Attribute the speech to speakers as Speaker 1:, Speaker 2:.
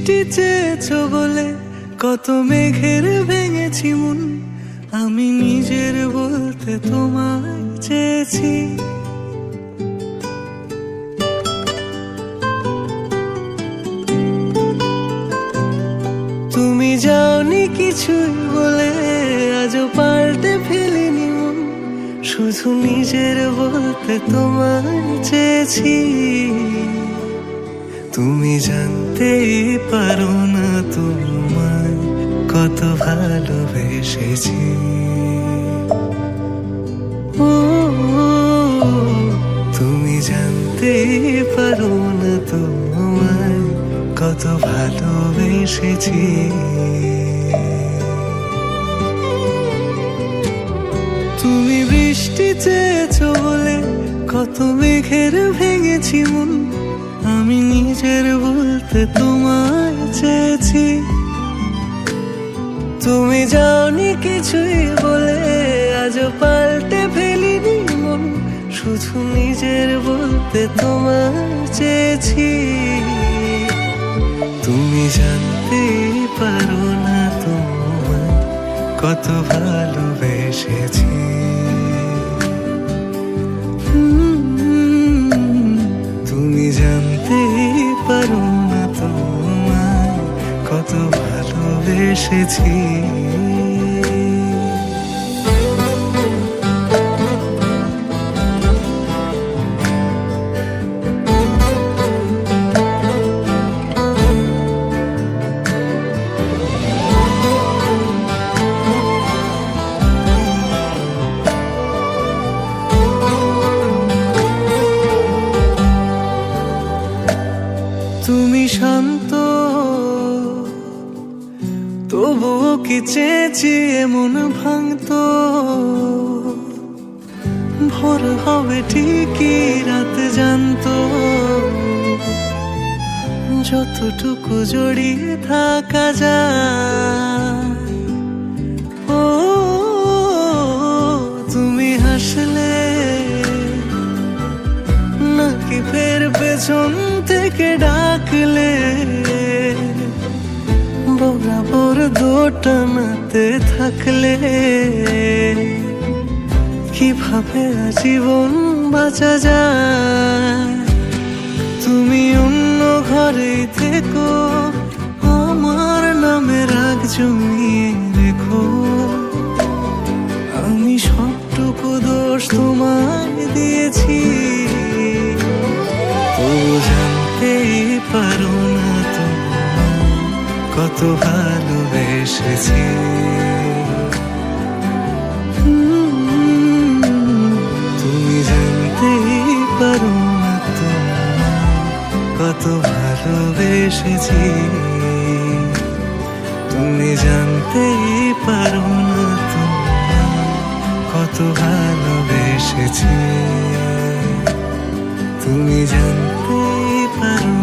Speaker 1: বৃষ্টি চেয়েছো বলে কত মেঘের ভেঙেছি মন, আমি নিজের বলতে তোমায় চেয়েছি। তুমি যাওনি কিছুই বলে আজও পাল্টে ফেলিনি মন, শুধু নিজের বলতে তোমায় চেয়েছি। তুমি জানতেই পারো না তোমায় কত ভালোবেসেছি। ও তুমি জানতেই পারো না তোমায় কত ভালোবেসেছি। তুমি বৃষ্টি চেয়েছো বলে কত মেঘের ভেঙেছি মন, আমি নিজের বলতে তোমায় চেয়েছি। তুমি যাওনি কিছুই বলে আজও পাল্টে ফেলিনি মন, শুধু নিজের বলতে তোমায় চেয়েছি। তুমি জানতেই পারো না তোমায় কত ভালোবেসেছি। তুমি জানতেই পারো না তোমায় কত ভালোবেসেছি। তুমি শান্ত তবুও কি চেয়েছি এমন ভাঙতো, ভোর হবে ঠিকই রাত জানতো, যতটুকু জড়িয়ে থাকা যায়। ও তুমি হাসলে নাকি ফের পেছন থেকে ডাকলে, বরাবর দোটানাতে থাকলে কিভাবে জীবন বাঁচা যায়। তুমি অন্য ঘরে থেকো, আমার নামে রাগ জমিয়ে রেখো, আমি সবটুকু দোষ তোমায় দিয়েছি। ও জানতেই পারো না তোমায় কত ভালোবেসেছি। তুমি জানতেই পারো না তোমায় কত ভালোবেসেছি। তুমি জানতেই পারো না তোমায় কত ভালোবেসেছি। তুমি জানতেই পারো